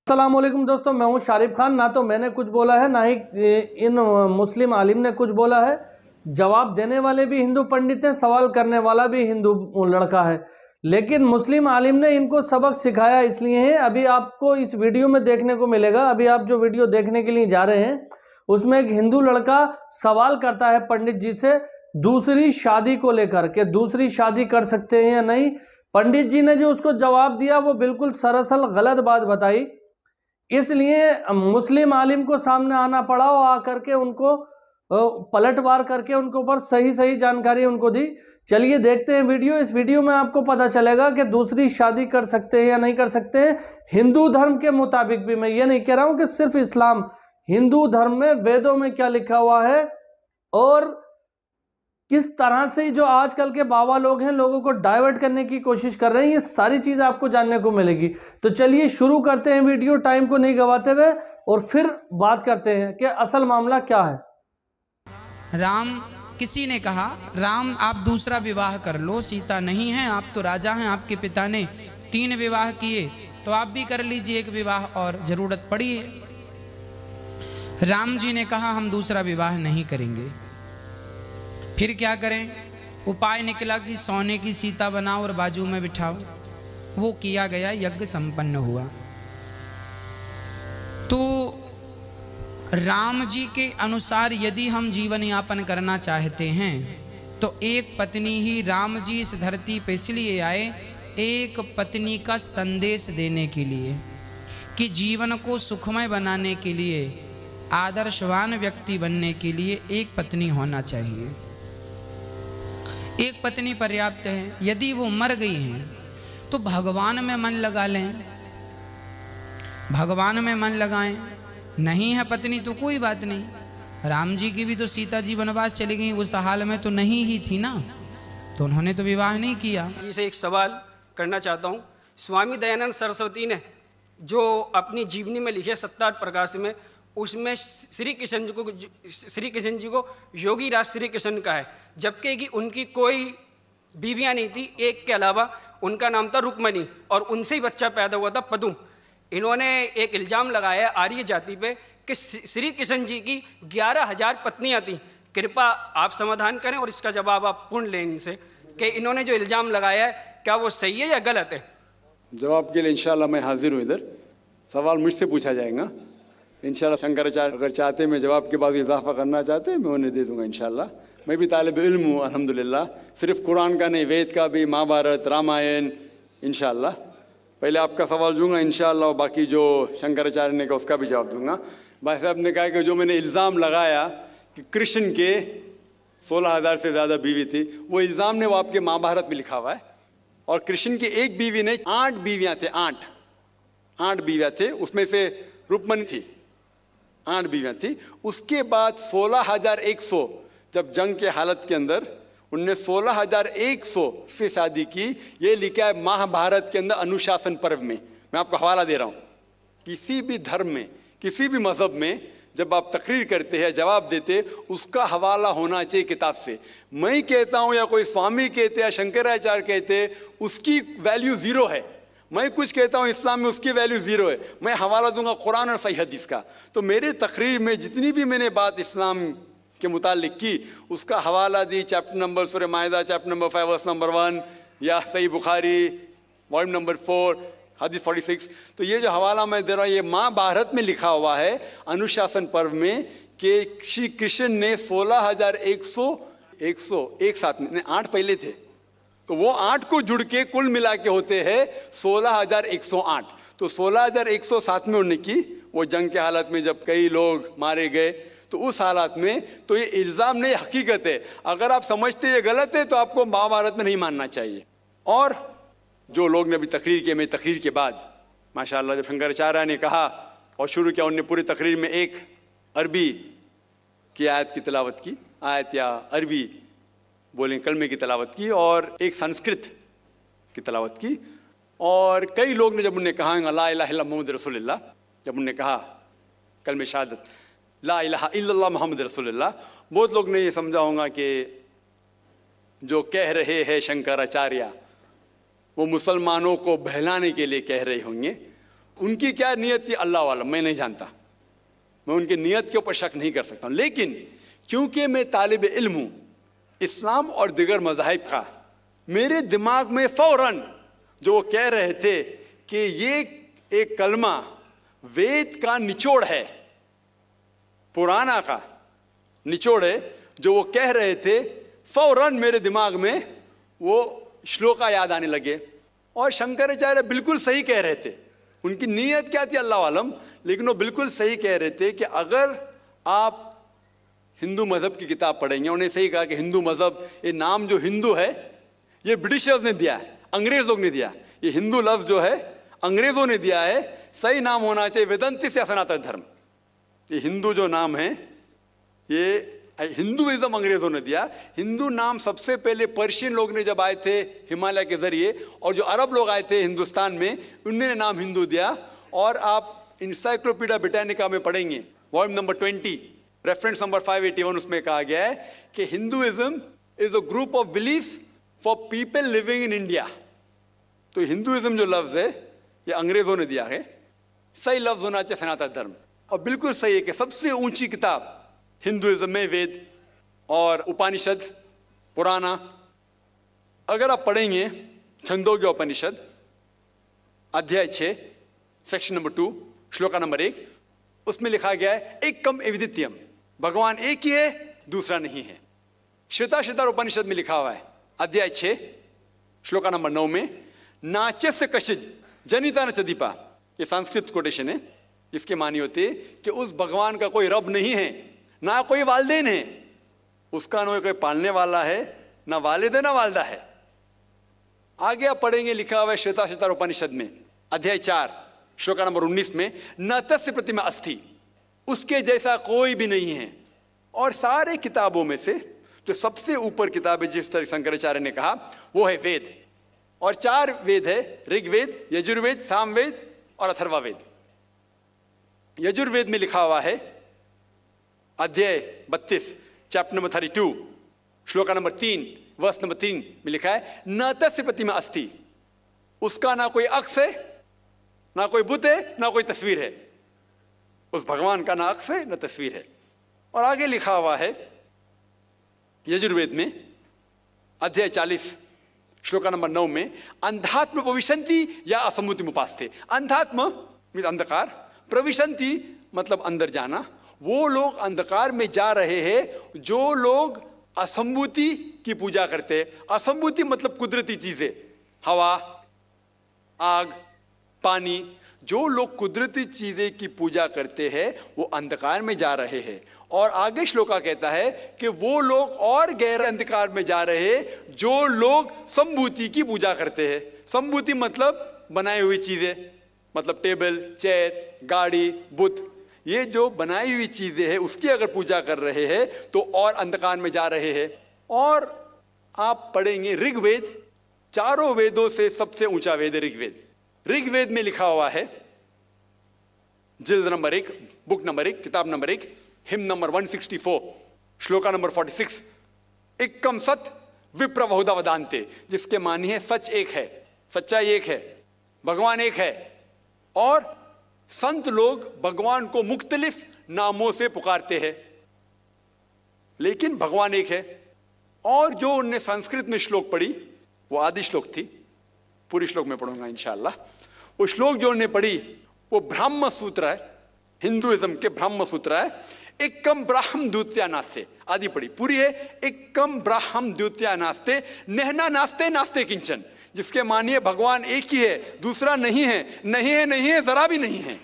अस्सलामुअलैकुम दोस्तों, मैं हूं शारिफ खान। ना तो मैंने कुछ बोला है, ना ही इन मुस्लिम आलिम ने कुछ बोला है। जवाब देने वाले भी हिंदू पंडित हैं, सवाल करने वाला भी हिंदू लड़का है, लेकिन मुस्लिम आलिम ने इनको सबक सिखाया इसलिए है। अभी आपको इस वीडियो में देखने को मिलेगा। अभी आप जो वीडियो देखने के लिए जा रहे हैं उसमें एक हिंदू लड़का सवाल करता है पंडित जी से दूसरी शादी को लेकर के, दूसरी शादी कर सकते हैं या नहीं। पंडित जी ने जो उसको जवाब दिया वो बिल्कुल सरासर गलत बात बताई, इसलिए मुस्लिम आलिम को सामने आना पड़ा और आकर के उनको पलटवार करके उनके ऊपर सही सही जानकारी उनको दी। चलिए देखते हैं वीडियो। इस वीडियो में आपको पता चलेगा कि दूसरी शादी कर सकते हैं या नहीं कर सकते हैं हिंदू धर्म के मुताबिक भी। मैं ये नहीं कह रहा हूं कि सिर्फ इस्लाम, हिंदू धर्म में वेदों में क्या लिखा हुआ है और किस तरह से जो आजकल के बाबा लोग हैं लोगों को डाइवर्ट करने की कोशिश कर रहे हैं, ये सारी चीज़ आपको जानने को मिलेगी। तो चलिए शुरू करते हैं वीडियो, टाइम को नहीं गवाते हुए, और फिर बात करते हैं कि असल मामला क्या है। किसी ने कहा, राम आप दूसरा विवाह कर लो, सीता नहीं है, आप तो राजा हैं, आपके पिता ने 3 विवाह किए, तो आप भी कर लीजिए एक विवाह और, जरूरत पड़ी है। राम जी ने कहा हम दूसरा विवाह नहीं करेंगे। फिर क्या करें? उपाय निकला कि सोने की सीता बनाओ और बाजू में बिठाओ। वो किया गया, यज्ञ संपन्न हुआ। तो राम जी के अनुसार यदि हम जीवन यापन करना चाहते हैं तो एक पत्नी ही, राम जी इस धरती पर इसलिए आए एक पत्नी का संदेश देने के लिए कि जीवन को सुखमय बनाने के लिए, आदर्शवान व्यक्ति बनने के लिए एक पत्नी होना चाहिए। एक पत्नी पर्याप्त है। यदि वो मर गई हैं तो भगवान में मन लगा लें, भगवान में मन लगाएं। नहीं है पत्नी तो कोई बात नहीं। राम जी की भी तो सीता जी वनवास चली गई, उस हाल में तो नहीं ही थी ना, तो उन्होंने तो विवाह नहीं किया। जी से एक सवाल करना चाहता हूँ। स्वामी दयानंद सरस्वती ने जो अपनी जीवनी में लिखे सत्यार्थ प्रकाश में, उसमें श्री कृष्ण जी को योगी राज श्री कृष्ण का है, जबकि कि उनकी कोई बीवियां नहीं थी, एक के अलावा उनका नाम था रुक्मणी, और उनसे ही बच्चा पैदा हुआ था पदुम। इन्होंने एक इल्ज़ाम लगाया आर्य जाति पे कि श्री कृष्ण जी की 11,000 पत्नियां थीं। कृपया आप समाधान करें और इसका जवाब आप पूर्ण लें इनसे कि इन्होंने जो इल्ज़ाम लगाया है क्या वो सही है या गलत है। जवाब के लिए इंशाल्लाह मैं हाजिर हूँ। इधर सवाल मुझसे पूछा जाएगा इंशाल्लाह। शंकराचार्य अगर चाहते मैं जवाब के बाद इजाफा करना चाहते मैं उन्हें दे दूंगा इंशाल्लाह। मैं भी तालिब इल्म हूँ अल्हम्दुलिल्लाह, सिर्फ कुरान का नहीं, वेद का भी, महाभारत, रामायण इंशाल्लाह। पहले आपका सवाल दूंगा इंशाल्लाह, और बाकी जो शंकराचार्य ने कहा उसका भी जवाब दूंगा। भाई साहब ने कहा कि जो मैंने इल्ज़ाम लगाया कि कृष्ण के 16,000 से ज़्यादा बीवी थी, वो इल्ज़ाम ने वो आपके महाभारत में लिखा हुआ है। और कृष्ण की एक बीवी नहीं 8 बीवियाँ थे, 8 बीवियाँ थे, उसमें से रुक्मणी थी, 8 बीवियाँ थी। उसके बाद 16,100 जब जंग के हालत के अंदर उनने 16,100 से शादी की। ये लिखा है महाभारत के अंदर अनुशासन पर्व में। मैं आपको हवाला दे रहा हूँ। किसी भी धर्म में, किसी भी मजहब में जब आप तकरीर करते हैं, जवाब देते, उसका हवाला होना चाहिए किताब से। मैं कहता हूँ या कोई स्वामी कहते या शंकराचार्य कहते, उसकी वैल्यू 0 है। मैं कुछ कहता हूँ इस्लाम में, उसकी वैल्यू 0 है। मैं हवाला दूंगा कुरान और सही हदीस का। तो मेरे तकरीर में जितनी भी मैंने बात इस्लाम के मुतालिक की, उसका हवाला दी। चैप्टर नंबर सूरह माइदा चैप्टर नंबर 5 वर्स नंबर 1, या सही बुखारी वॉल्यूम नंबर 4 हदीस 46। तो ये जो हवाला मैं दे रहा हूँ ये महाभारत में लिखा हुआ है अनुशासन पर्व में कि श्री कृष्ण ने 16,100 एक साथ में, 8 पहले थे, तो वो 8 को जुड़ के कुल मिला के होते हैं 16,108। तो 16,100 साथ में उन्होंने की। वो जंग के हालत में जब कई लोग मारे गए, तो उस हालात में तो ये इल्ज़ाम नहीं, हकीकत है। अगर आप समझते ये गलत है तो आपको महाभारत में नहीं मानना चाहिए। और जो लोग ने अभी तकरीर किए, मेरी तकरीर के बाद माशाअल्लाह जब शंकराचार्य ने कहा और शुरू किया, उन्होंने पूरी तकरीर में एक अरबी की आयत की तिलावत की, आयत या अरबी बोलें कलमे की तिलावत की, और एक संस्कृत की तिलावत की। और कई लोग ने जब उन्हें कहा ला इलाहा इल्लल्लाह मुहम्मद रसूलुल्लाह, जब उन्होंने कहा कलमे शहादत ला इलाहा इल्लल्लाह मुहम्मद रसूलुल्लाह, बहुत लोग ने ये समझा होगा कि जो कह रहे हैं शंकराचार्य वो मुसलमानों को बहलाने के लिए कह रहे होंगे। उनकी क्या नियत थी अल्लाह वाला, मैं नहीं जानता, मैं उनकी नियत के ऊपर शक नहीं कर सकता हूं। लेकिन क्योंकि मैं तालिब इल्म हूं इस्लाम और दिगर मज़ाहिब का, मेरे दिमाग में फौरन जो वो कह रहे थे कि ये एक कलमा वेद का निचोड़ है, पुराना का निचोड़ है, जो वो कह रहे थे, फौरन मेरे दिमाग में वो श्लोका याद आने लगे। और शंकराचार्य बिल्कुल सही कह रहे थे, उनकी नीयत क्या थी अल्लाह आलम, लेकिन वो बिल्कुल सही कह रहे थे कि अगर आप हिंदू मज़हब की किताब पढ़ेंगे, उन्हें सही कहा कि हिंदू मज़हब, ये नाम जो हिंदू है ये ब्रिटिशर्स ने दिया है, अंग्रेज़ों ने दिया, ये हिंदू लफ्ज़ जो है अंग्रेज़ों ने दिया है, सही नाम होना चाहिए वेदांती से सनातन धर्म। ये हिंदू जो नाम है ये हिंदुइज्म अंग्रेज़ों ने दिया। हिंदू नाम सबसे पहले पर्शियन लोग ने जब आए थे हिमालय के ज़रिए, और जो अरब लोग आए थे हिंदुस्तान में, उन्होंने नाम हिंदू दिया। और आप इंसाइक्लोपीडिया ब्रिटानिका में पढ़ेंगे वॉल्यूम नंबर 20 रेफरेंस नंबर 581, उसमें कहा गया है कि Hinduism is a group of beliefs for people living in India. तो हिंदुइज्म जो लफ्ज़ है ये अंग्रेज़ों ने दिया है, सही लफ्ज़ होना चाहिए सनातन धर्म। और बिल्कुल सही है कि सबसे ऊंची किताब हिंदुइज्म में वेद और उपनिषद पुराना। अगर आप पढ़ेंगे छंदोग्य उपनिषद अध्याय 6 सेक्शन नंबर 2 श्लोका नंबर 1, उसमें लिखा गया है एकम एविदित्यम, भगवान एक ही है, दूसरा नहीं है। श्वेताश्वतर उपनिषद में लिखा हुआ है अध्याय 6 श्लोका नंबर 9 में, नाचस्य कशिज जनिता न चदीपा, ये संस्कृत कोटेशन है, इसके मानी होती है कि उस भगवान का कोई रब नहीं है, ना कोई वालिदैन है, उसका ना कोई पालने वाला है, ना वालिद ना वालदा है। आगे आप पढ़ेंगे लिखा हुआ है श्वेताश्वतर उपनिषद में अध्याय 4 श्लोका नंबर 19 में, न तस्य प्रतिमा अस्ति, उसके जैसा कोई भी नहीं है। और सारे किताबों में से जो सबसे ऊपर किताब है, जिस तरह शंकराचार्य ने कहा, वो है वेद। और 4 वेद है, ऋग्वेद, यजुर्वेद, सामवेद और अथर्ववेद। यजुर्वेद में लिखा हुआ है अध्याय 32 चैप्टर नंबर 32 श्लोका नंबर 3 वर्स नंबर 3 में लिखा है, न तस्य प्रतिमा अस्ति, उसका ना कोई अक्स है, ना कोई बुत है, ना कोई तस्वीर है। उस भगवान का ना अक्स है, ना तस्वीर है। और आगे लिखा हुआ है यजुर्वेद में अध्याय 40 श्लोका नंबर 9 में, अंधात्म प्रविशन्ति या असम्मुति मुपास्ते। अंधात्म मीन्स अंधकार, प्रविशन्ति मतलब अंदर जाना। वो लोग अंधकार में जा रहे हैं जो लोग असंभूति की पूजा करते हैं। असंभूति मतलब कुदरती चीजें, हवा, आग, पानी। जो लोग कुदरती चीजें की पूजा करते हैं वो अंधकार में जा रहे हैं। और आगे श्लोका कहता है कि वो लोग और गहरे अंधकार में जा रहे हैं जो लोग संभूति की पूजा करते हैं। संभूति मतलब बनाई हुई चीजें, मतलब टेबल, चेयर, गाड़ी, बुत, ये जो बनाई हुई चीजें हैं उसकी अगर पूजा कर रहे हैं तो और अंधकार में जा रहे हैं। और आप पढ़ेंगे ऋग्वेद, चारों वेदों से सबसे ऊंचा वेद है ऋग्वेद। ऋग्वेद में लिखा हुआ है जिल्द नंबर 1 बुक नंबर 1 किताब number 1 him number 164 shloka number 46, एकम सत विप्र बहुधा वदान्ते, जिसके मानी है सच एक है, सच्चाई एक है, भगवान एक है। और संत लोग भगवान को मुख्तलिफ नामों से पुकारते हैं, लेकिन भगवान एक है। और जो उनने संस्कृत में श्लोक पढ़ी वो आदि श्लोक थी, पूरी श्लोक में पढ़ूंगा इंशाअल्लाह। वो श्लोक जो उन्होंने पढ़ी वो ब्रह्म सूत्र है, हिंदुइज्म के ब्रह्म सूत्र है। एकम ब्राह्म द्वितीया नास्ते, आदि पढ़ी, पूरी है। एकम ब्राह्म द्वितीया नास्ते, नहना नास्ते नास्ते किंचन, जिसके मानिए भगवान एक ही है, दूसरा नहीं है, नहीं है, नहीं है, जरा भी नहीं है।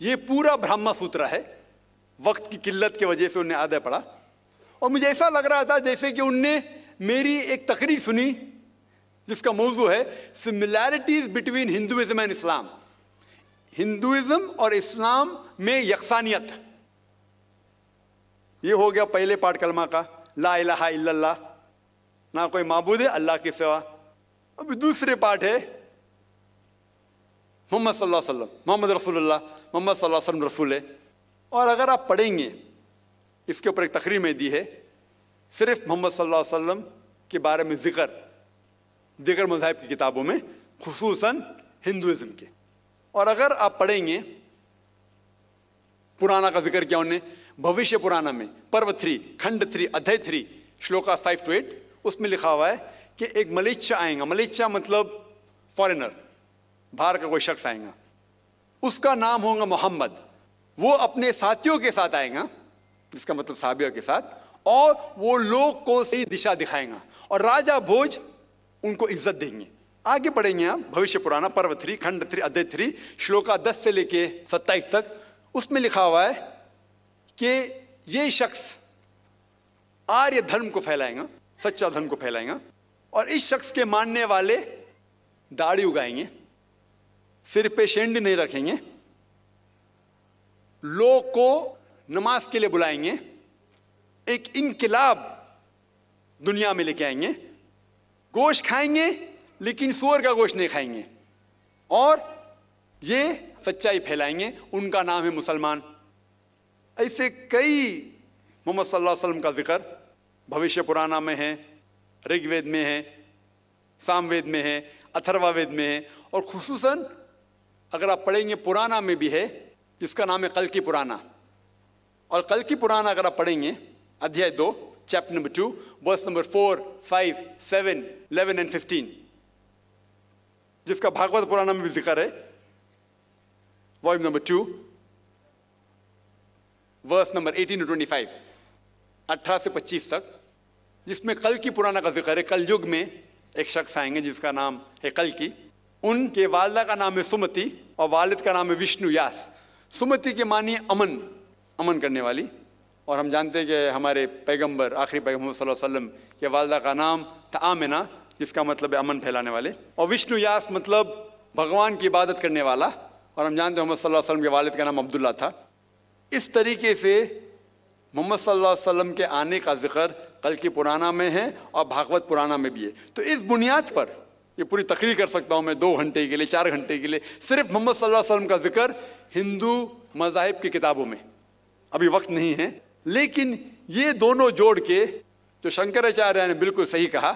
ये पूरा ब्रह्म सूत्र है। वक्त की किल्लत की वजह से उन्हें आधा पढ़ा, और मुझे ऐसा लग रहा था जैसे कि उनने मेरी एक तकरीर सुनी जिसका मौजू है similarities between Hinduism and Islam, Hinduism और इस्लाम में यकसानियत। ये हो गया पहले पाठ कलमा का, ला इलाहा इल्लल्लाह, ना कोई माबूद है अल्लाह के सिवा। अभी दूसरे पाठ है मोहम्मद सल्लल्लाहु अलैहि वसल्लम, मोहम्मद रसूलुल्लाह, मोहम्मद सल्लल्लाहु अलैहि वसल्लम रसूल है। और अगर आप पढ़ेंगे, इसके ऊपर एक तकरीर में दी है, सिर्फ मोहम्मद सल्लल्लाहु अलैहि वसल्लम के बारे में जिक्र दीगर मज़ाहिब की किताबों में, खुसूसन हिंदुइज्म के। और अगर आप पढ़ेंगे पुराना का जिक्र किया उन्होंने भविष्य पुराना में, पर्व 3 खंड 3 अध्याय 3 श्लोकास 5 to 8, उसमें लिखा हुआ है कि एक मलेच्छा आएगा। मलेच्छा मतलब फॉरेनर, बाहर का कोई शख्स आएगा, उसका नाम होगा मोहम्मद। वो अपने साथियों के साथ आएगा, जिसका मतलब साहबियों के साथ, और वो लोग को सही दिशा दिखाएगा और राजा भोज उनको इज्जत देंगे। आगे पढ़ेंगे आप भविष्य पुराना पर्व 3 खंड 3 अध्याय 3 श्लोका 10 से लेके 27 तक। उसमें लिखा हुआ है कि ये शख्स आर्य धर्म को फैलाएगा, सच्चा धर्म को फैलाएगा, और इस शख्स के मानने वाले दाढ़ी उगाएंगे, सिर पे शेंडी नहीं रखेंगे, लोग को नमाज के लिए बुलाएंगे, एक इनकिलाब दुनिया में लेके आएंगे, गोश्त खाएंगे लेकिन सूअर का गोश्त नहीं खाएंगे, और ये सच्चाई फैलाएंगे, उनका नाम है मुसलमान। ऐसे कई मोहम्मद सल्लल्लाहु अलैहि वसल्लम का जिक्र भविष्य पुराना में है, ऋग्वेद में है, सामवेद में है, अथर्ववेद में है, और खुसूसन अगर आप पढ़ेंगे पुराना में भी है, जिसका नाम है कल्कि पुराना। और कल्कि पुराना अगर आप पढ़ेंगे अध्याय 2 chapter number 2 verse number 4, 5, 7, 11 and 15, जिसका भागवत पुराना में भी जिक्र है, volume number 2 verse number 18 to 25, 18 से 25 तक, जिसमें कल्कि पुराना का जिक्र है। कल युग में एक शख्स आएंगे जिसका नाम है कल्कि। उनके वालिदा का नाम है सुमति और वालिद का नाम है विष्णु यास। सुमति के मानिए अमन, अमन करने वाली, और हम जानते हैं कि हमारे पैगंबर आखिरी पैगंबर सल्लल्लाहु अलैहि वसल्लम के वालिदा का नाम था आमिना, जिसका मतलब है अमन फैलाने वाले, और विष्णु यास मतलब भगवान की इबादत करने वाला, और हम जानते हैं मोहम्मद सल्लल्लाहु अलैहि वसल्लम के वालिद का नाम अब्दुल्ला था। इस तरीके से मोहम्मद सल्लल्लाहु अलैहि वसल्लम के आने का जिक्र कल्कि पुराना में है और भागवत पुराना में भी है। तो इस बुनियाद पर ये पूरी तकरीर कर सकता हूँ मैं 2 घंटे के लिए, 4 घंटे के लिए, सिर्फ मोहम्मद सल्लल्लाहु अलैहि वसल्लम का जिक्र हिंदू मज़ाहिब की किताबों में। अभी वक्त नहीं है, लेकिन ये दोनों जोड़ के जो शंकराचार्य ने बिल्कुल सही कहा,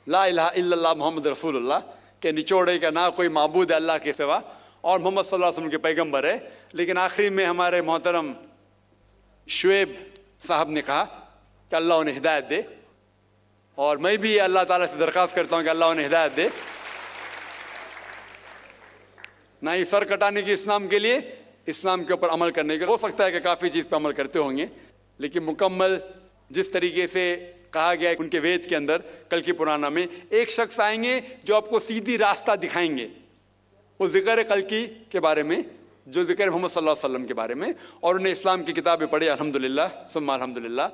ला इलाहा इल्लल्लाह मोहम्मद रसूलुल्लाह, के निचोड़े का ना कोई माबूद है अल्लाह के सिवा, और मोहम्मद सल्लल्लाहु अलैहि वसल्लम के पैगंबर है। लेकिन आखिरी में हमारे मोहतरम शुएब साहब ने कहा कि अल्लाह उन्हें हिदायत दे, और मैं भी अल्लाह ताला से दरख्वास्त करता हूँ कि अल्लाह उन्हें हिदायत दे, ना ही सर कटाने की इस्लाम के लिए, इस्लाम के ऊपर अमल करने के। हो सकता है कि काफ़ी चीज़ पर अमल करते होंगे, लेकिन मुकम्मल जिस तरीके से कहा गया है उनके वेद के अंदर कल्कि पुराना में, एक शख्स आएंगे जो आपको सीधी रास्ता दिखाएंगे। वो जिक्र है कल्कि के बारे में, जो जिक्र है मोहम्मद सल्लल्लाहु अलैहि वसल्लम के बारे में, और उन्हें इस्लाम की किताबें पढ़ी अल्हम्दुलिल्लाह सुम्मा अल्हम्दुलिल्लाह।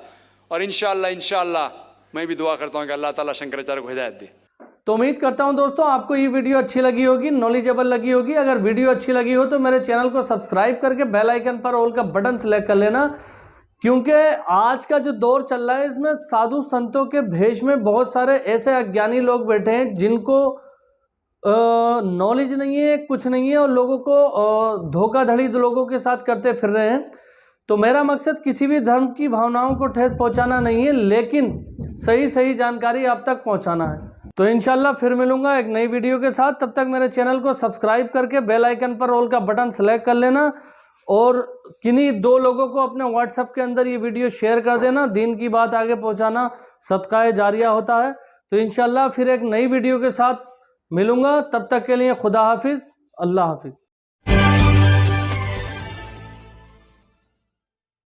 और इंशाअल्लाह मैं भी दुआ करता हूँ कि अल्लाह ताला शंकराचार्य को हिदायत दे। तो उम्मीद करता हूं दोस्तों आपको ये वीडियो अच्छी लगी होगी, नॉलेजेबल लगी होगी। अगर वीडियो अच्छी लगी हो तो मेरे चैनल को सब्सक्राइब करके बेल आइकन पर ऑल का बटन सेलेक्ट कर लेना, क्योंकि आज का जो दौर चल रहा है इसमें साधु संतों के भेष में बहुत सारे ऐसे अज्ञानी लोग बैठे हैं जिनको नॉलेज नहीं है, कुछ नहीं है, और लोगों को धोखाधड़ी लोगों के साथ करते फिर रहे हैं। तो मेरा मकसद किसी भी धर्म की भावनाओं को ठेस पहुंचाना नहीं है, लेकिन सही जानकारी आप तक पहुंचाना है। तो इंशाल्लाह फिर मिलूंगा एक नई वीडियो के साथ। तब तक मेरे चैनल को सब्सक्राइब करके बेल आइकन पर ऑल का बटन सेलेक्ट कर लेना, और किन्हीं 2 लोगों को अपने व्हाट्सएप के अंदर ये वीडियो शेयर कर देना। दीन की बात आगे पहुंचाना सदका जारिया होता है। तो इंशाल्लाह फिर एक नई वीडियो के साथ मिलूंगा, तब तक के लिए खुदा हाफिज़, अल्लाह हाफिज़।